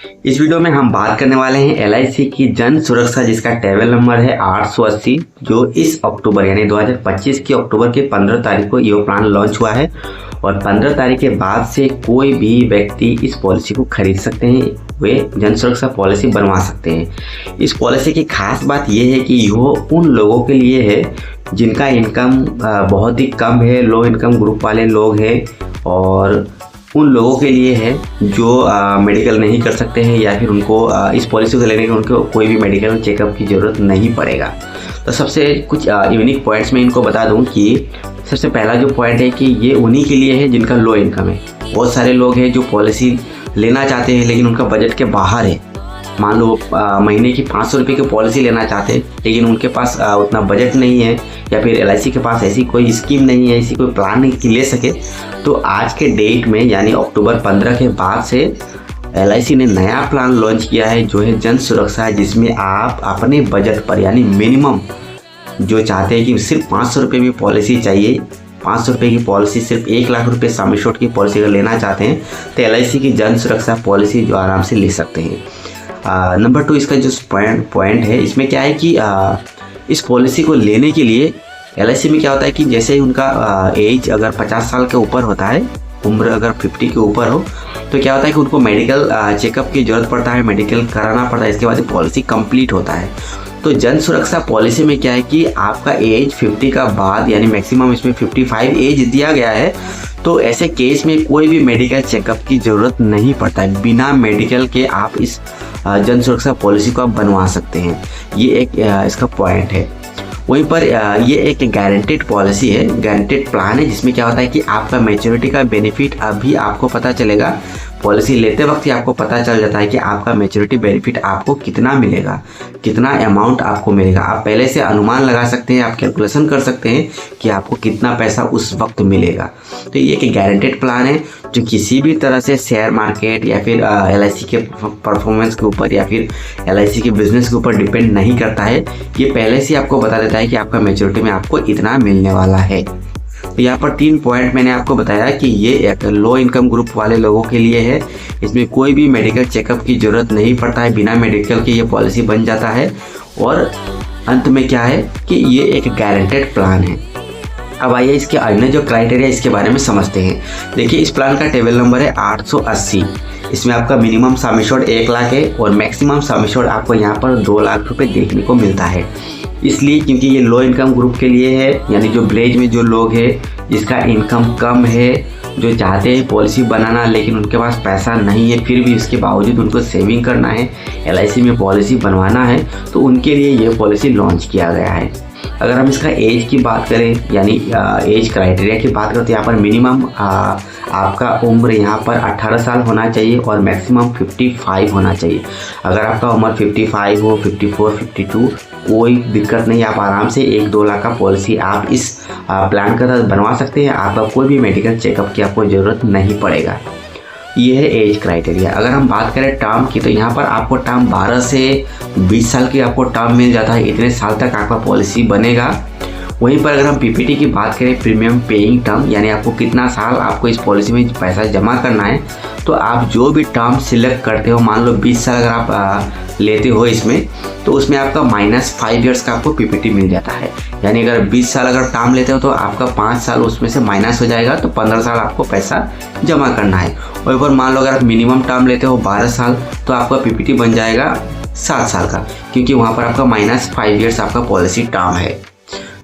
इस वीडियो में हम बात करने वाले हैं एलआईसी की जन सुरक्षा जिसका टेबल नंबर है 880, जो इस अक्टूबर यानी 2025 की अक्टूबर के 15 तारीख को ये प्लान लॉन्च हुआ है और 15 तारीख के बाद से कोई भी व्यक्ति इस पॉलिसी को खरीद सकते हैं, वे जन सुरक्षा पॉलिसी बनवा सकते हैं। इस पॉलिसी की खास बात यह है कि यह उन लोगों के लिए है जिनका इनकम बहुत ही कम है, लो इनकम ग्रुप वाले लोग हैं, और उन लोगों के लिए है जो मेडिकल नहीं कर सकते हैं या फिर उनको इस पॉलिसी को लेने के उनको कोई भी मेडिकल चेकअप की ज़रूरत नहीं पड़ेगा। तो सबसे कुछ यूनिक पॉइंट्स मैं इनको बता दूं कि सबसे पहला जो पॉइंट है कि ये उन्हीं के लिए है जिनका लो इनकम है। बहुत सारे लोग हैं जो पॉलिसी लेना चाहते हैं लेकिन उनका बजट के बाहर है। मान लो महीने की 500 रुपये की पॉलिसी लेना चाहते हैं लेकिन उनके पास उतना बजट नहीं है, या फिर एलआईसी के पास ऐसी कोई स्कीम नहीं है, ऐसी कोई प्लान नहीं कि ले सके। तो आज के डेट में यानी अक्टूबर 15 के बाद से एलआईसी ने नया प्लान लॉन्च किया है जो है जन सुरक्षा, जिसमें आप अपने बजट पर यानी मिनिमम जो चाहते हैं कि सिर्फ 500 रुपये में पॉलिसी चाहिए, 500 रुपये की पॉलिसी, सिर्फ 1 लाख रुपये सम एश्योर्ड की पॉलिसी अगर लेना चाहते हैं तो एलआईसी की जन सुरक्षा पॉलिसी जो आराम से ले सकते हैं। नंबर 2 इसका जो पॉइंट है इसमें क्या है कि इस पॉलिसी को लेने के लिए एलआईसी में क्या होता है कि जैसे ही उनका एज अगर 50 साल के ऊपर होता है, उम्र अगर 50 के ऊपर हो, तो क्या होता है कि उनको मेडिकल चेकअप की ज़रूरत पड़ता है, मेडिकल कराना पड़ता है, इसके बाद पॉलिसी कंप्लीट होता है। तो जन सुरक्षा पॉलिसी में क्या है कि आपका एज 50 का बाद यानी मैक्सिमम इसमें 55 एज दिया गया है, तो ऐसे केस में कोई भी मेडिकल चेकअप की ज़रूरत नहीं पड़ता है। बिना मेडिकल के आप इस जन सुरक्षा पॉलिसी को आप बनवा सकते हैं। ये एक इसका पॉइंट है। वहीं पर ये एक गारंटेड पॉलिसी है, गारंटेड प्लान है, जिसमें क्या होता है कि आपका मैच्योरिटी का बेनिफिट अभी आपको पता चलेगा। पॉलिसी लेते वक्त ही आपको पता चल जाता है कि आपका मैच्योरिटी बेनिफिट आपको कितना मिलेगा, कितना अमाउंट आपको मिलेगा। आप पहले से अनुमान लगा सकते हैं, आप कैलकुलेशन कर सकते हैं कि आपको कितना पैसा उस वक्त मिलेगा। तो ये एक गारंटेड प्लान है जो किसी भी तरह से शेयर मार्केट या फिर एलआईसी के परफॉर्मेंस के ऊपर या फिर एलआईसी के बिजनेस के ऊपर डिपेंड नहीं करता है। ये पहले से आपको बता देता है कि आपका मैच्योरिटी में आपको इतना मिलने वाला है। तो यहाँ पर 3 पॉइंट मैंने आपको बताया कि ये एक लो इनकम ग्रुप वाले लोगों के लिए है। इसमें कोई भी मेडिकल चेकअप की ज़रूरत नहीं पड़ता है, बिना मेडिकल के ये पॉलिसी बन जाता है। और अंत में क्या है कि ये एक गारंटेड प्लान है। अब आइए इसके अन्य जो क्राइटेरिया इसके बारे में समझते हैं। देखिए, इस प्लान का टेबल नंबर है 880। इसमें आपका मिनिमम सम एश्योर्ड 1 लाख है और मैक्सिमम सम एश्योर्ड आपको यहाँ पर 2 लाख रुपये देखने को मिलता है। इसलिए क्योंकि ये लो इनकम ग्रुप के लिए है, यानी जो विलेज में जो लोग हैं जिसका इनकम कम है, जो चाहते हैं पॉलिसी बनाना लेकिन उनके पास पैसा नहीं है, फिर भी इसके बावजूद उनको सेविंग करना है, एलआईसी में पॉलिसी बनवाना है, तो उनके लिए ये पॉलिसी लॉन्च किया गया है। अगर हम इसका एज की बात करें यानी एज क्राइटेरिया की बात करें तो यहाँ पर मिनिमम आपका उम्र यहाँ पर 18 साल होना चाहिए और मैक्सिमम 55 होना चाहिए। अगर आपका उम्र 55 हो, 54, 52, कोई दिक्कत नहीं, आप आराम से 1-2 लाख का पॉलिसी आप इस प्लान के तहत बनवा सकते हैं। आपका कोई भी मेडिकल चेकअप की आपको ज़रूरत नहीं पड़ेगा। ये है एज क्राइटेरिया। अगर हम बात करें टर्म की तो यहाँ पर आपको टर्म 12 से 20 साल की आपको टर्म मिल जाता है, इतने साल तक आपका पॉलिसी बनेगा। वहीं पर अगर हम पीपीटी की बात करें, प्रीमियम पेइंग टर्म, यानी आपको कितना साल आपको इस पॉलिसी में पैसा जमा करना है, तो आप जो भी टर्म सिलेक्ट करते हो, मान लो 20 साल अगर आप लेते हो इसमें, तो उसमें आपका -5 ईयर्स का आपको पीपीटी मिल जाता है। यानी अगर 20 साल अगर टर्म लेते हो तो आपका 5 साल उसमें से माइनस हो जाएगा, तो 15 साल आपको पैसा जमा करना है। और पर मान लो अगर आप मिनिमम टर्म लेते हो 12 साल, तो आपका पीपीटी बन जाएगा 7 साल का, क्योंकि वहाँ पर आपका -5 ईयर्स आपका पॉलिसी टर्म है।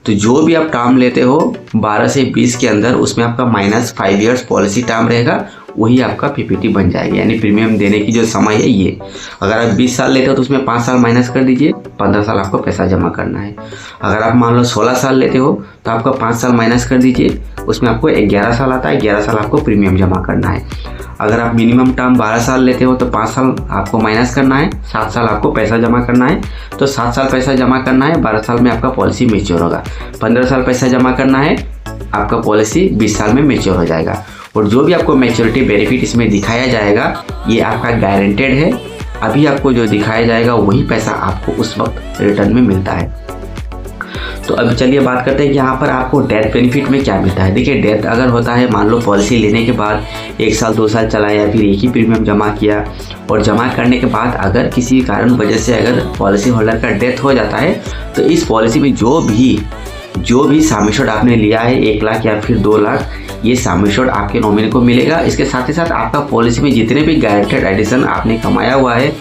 तो जो भी आप टर्म लेते हो 12 से 20 के अंदर, उसमें आपका -5 ईयर्स पॉलिसी टर्म रहेगा, वही आपका पीपीटी बन जाएगा। यानी प्रीमियम देने की जो समय है ये, अगर आप 20 साल लेते हो तो उसमें 5 साल माइनस कर दीजिए, 15 साल आपको पैसा जमा करना है। अगर आप मान लो 16 साल लेते हो तो आपका 5 साल माइनस कर दीजिए, उसमें आपको 11 साल आता है, 11 साल आपको प्रीमियम जमा करना है। अगर आप मिनिमम टर्म 12 साल लेते हो तो 5 साल आपको माइनस करना है, 7 साल आपको पैसा जमा करना है। तो 7 साल पैसा जमा करना है, 12 साल में आपका पॉलिसी मेच्योर होगा। 15 साल पैसा जमा करना है, आपका पॉलिसी 20 साल में मेच्योर हो जाएगा। और जो भी आपको मैच्योरिटी बेनिफिट इसमें दिखाया जाएगा ये आपका गारंटेड है। अभी आपको जो दिखाया जाएगा वही पैसा आपको उस वक्त रिटर्न में मिलता है। तो अब चलिए बात करते हैं कि यहाँ पर आपको डेथ बेनिफिट में क्या मिलता है। देखिए, डेथ अगर होता है, मान लो पॉलिसी लेने के बाद 1 साल 2 साल चला या फिर एक ही प्रीमियम जमा किया, और जमा करने के बाद अगर किसी कारण वजह से अगर पॉलिसी होल्डर का डेथ हो जाता है, तो इस पॉलिसी में जो भी सम एश्योर्ड आपने लिया है 1 लाख या फिर 2 लाख, ये सम एश्योर्ड आपके नॉमिनी को मिलेगा। इसके साथ ही साथ आपका पॉलिसी में जितने भी गारंटेड एडिशन आपने कमाया हुआ है,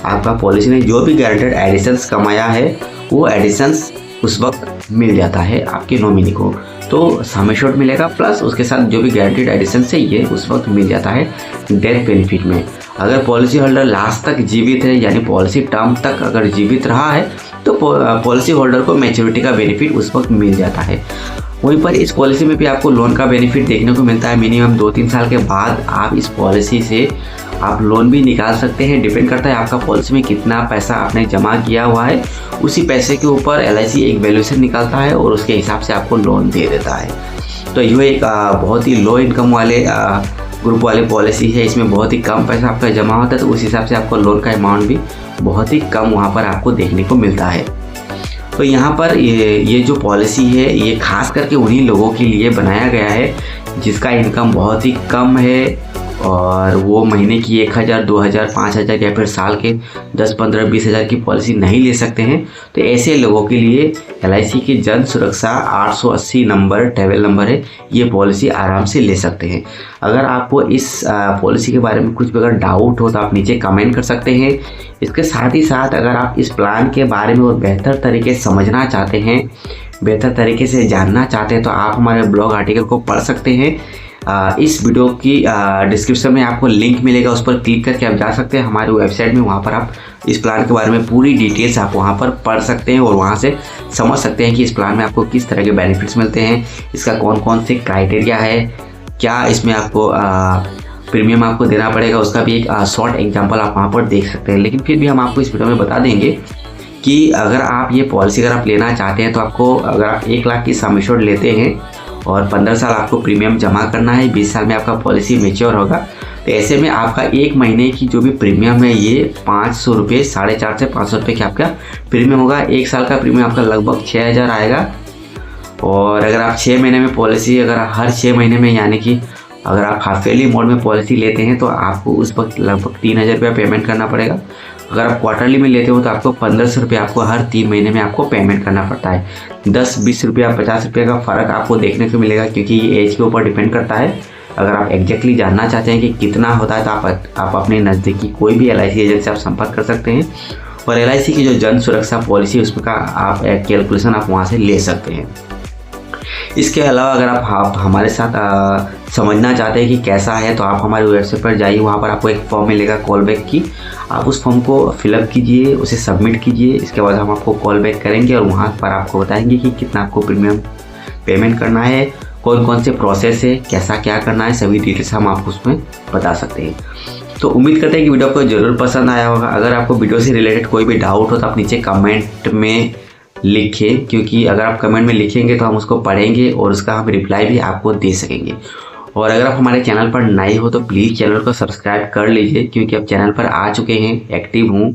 आपका पॉलिसी ने जो भी गारंटेड एडिशंस कमाया है, वो एडिशंस उस वक्त मिल जाता है आपके नॉमिनी को। तो सम एश्योर्ड मिलेगा, प्लस उसके साथ जो भी गारंटेड एडिशन है ये उस वक्त मिल जाता है डेथ बेनिफिट में। अगर पॉलिसी होल्डर लास्ट तक जीवित है, यानी पॉलिसी टर्म तक अगर जीवित रहा है, तो पॉलिसी होल्डर को मैच्योरिटी का बेनिफिट उस वक्त मिल जाता है। वहीं पर इस पॉलिसी में भी आपको लोन का बेनिफिट देखने को मिलता है। मिनिमम 2-3 साल के बाद आप इस पॉलिसी से आप लोन भी निकाल सकते हैं। डिपेंड करता है आपका पॉलिसी में कितना पैसा आपने जमा किया हुआ है, उसी पैसे के ऊपर LIC एक वैल्यूएशन निकालता है और उसके हिसाब से आपको लोन दे देता है। तो यह एक बहुत ही लो इनकम वाले ग्रुप वाली पॉलिसी है। इसमें बहुत ही कम पैसा आपका जमा होता है, तो उस हिसाब से आपको लोन का अमाउंट भी बहुत ही कम वहाँ पर आपको देखने को मिलता है। तो यहाँ पर ये जो पॉलिसी है, ये खास करके उन्हीं लोगों के लिए बनाया गया है जिसका इनकम बहुत ही कम है और वो महीने की 1,000, 2,000, 5,000 या फिर साल के 10, 15, 20 हज़ार की पॉलिसी नहीं ले सकते हैं। तो ऐसे लोगों के लिए LIC की जन सुरक्षा 880 नंबर ट्रैवल नंबर है, ये पॉलिसी आराम से ले सकते हैं। अगर आपको इस पॉलिसी के बारे में कुछ भी अगर डाउट हो तो आप नीचे कमेंट कर सकते हैं। इसके साथ ही साथ अगर आप इस प्लान के बारे में और बेहतर तरीके से समझना चाहते हैं, बेहतर तरीके से जानना चाहते हैं, तो आप हमारे ब्लॉग आर्टिकल को पढ़ सकते हैं। इस वीडियो की डिस्क्रिप्शन में आपको लिंक मिलेगा, उस पर क्लिक करके आप जा सकते हैं हमारी वेबसाइट में। वहाँ पर आप इस प्लान के बारे में पूरी डिटेल्स आप वहाँ पर पढ़ सकते हैं और वहाँ से समझ सकते हैं कि इस प्लान में आपको किस तरह के बेनिफिट्स मिलते हैं, इसका कौन कौन से क्राइटेरिया है, क्या इसमें आपको प्रीमियम आपको देना पड़ेगा, उसका भी एक शॉर्ट एग्जाम्पल आप वहाँ पर देख सकते हैं। लेकिन फिर भी हम आपको इस वीडियो में बता देंगे कि अगर आप ये पॉलिसी अगर आप लेना चाहते हैं, तो आपको अगर आप 1 लाख की सम एश्योर्ड लेते हैं और 15 साल आपको प्रीमियम जमा करना है, 20 साल में आपका पॉलिसी मैच्योर होगा, तो ऐसे में आपका 1 महीने की जो भी प्रीमियम है ये 500 रुपये, 450 से 500 रुपये की आपका प्रीमियम होगा। 1 साल का प्रीमियम आपका लगभग 6,000 आएगा। और अगर आप 6 महीने में पॉलिसी, अगर हर 6 महीने में, यानी कि अगर आप हाफ ईयरली मोड में पॉलिसी लेते हैं, तो आपको उस वक्त लगभग 3,000 रुपया पेमेंट करना पड़ेगा। अगर आप क्वार्टरली में लेते हो तो आपको 1,500 रुपये आपको हर 3 महीने में आपको पेमेंट करना पड़ता है। 10-20 रुपया, 50 रुपये का फ़र्क आपको देखने को मिलेगा, क्योंकि ये एज के ऊपर डिपेंड करता है। अगर आप एग्जैक्टली जानना चाहते हैं कि कितना होता है, तो आप अपने नज़दीकी कोई भी LIC एजेंट से आप संपर्क कर सकते हैं और LIC की जो जन सुरक्षा पॉलिसी उसमें का आप कैलकुलेशन आप वहाँ से ले सकते हैं। इसके अलावा अगर आप हमारे साथ समझना चाहते हैं कि कैसा है, तो आप हमारी वेबसाइट पर जाइए, वहाँ पर आपको एक फॉर्म मिलेगा कॉल बैक की। आप उस फॉर्म को फिलअप कीजिए, उसे सबमिट कीजिए। इसके बाद हम आपको कॉल बैक करेंगे और वहाँ पर आपको बताएंगे कि कितना आपको प्रीमियम पेमेंट करना है, कौन कौन से प्रोसेस है, कैसा क्या करना है, सभी डिटेल्स हम आपको उसमें बता सकते हैं। तो उम्मीद करते हैं कि वीडियो को ज़रूर पसंद आया होगा। अगर आपको वीडियो से रिलेटेड कोई भी डाउट हो तो आप नीचे कमेंट में लिखें, क्योंकि अगर आप कमेंट में लिखेंगे तो हम उसको पढ़ेंगे और उसका हम रिप्लाई भी आपको दे सकेंगे। और अगर आप हमारे चैनल पर नए हो तो प्लीज़ चैनल को सब्सक्राइब कर लीजिए, क्योंकि अब चैनल पर आ चुके हैं, एक्टिव हूँ,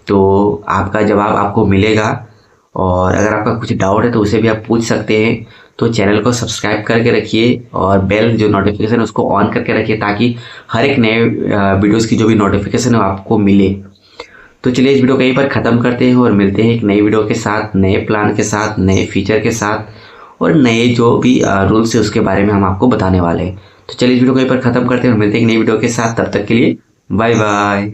तो आपका जवाब आपको मिलेगा। और अगर आपका कुछ डाउट है तो उसे भी आप पूछ सकते हैं। तो चैनल को सब्सक्राइब करके रखिए और बेल जो नोटिफिकेशन है उसको ऑन करके रखिए, ताकि हर एक नए वीडियोज़ की जो भी नोटिफिकेशन है वो आपको मिले। तो चलिए इस वीडियो को यहीं पर ख़त्म करते हैं और मिलते हैं एक नई वीडियो के साथ, नए प्लान के साथ, नए फीचर के साथ और नए जो भी रूल्स है उसके बारे में हम आपको बताने वाले हैं। तो चलिए इस वीडियो को यहीं पर ख़त्म करते हैं और मिलते हैं एक नई वीडियो के साथ। तब तक के लिए बाय बाय।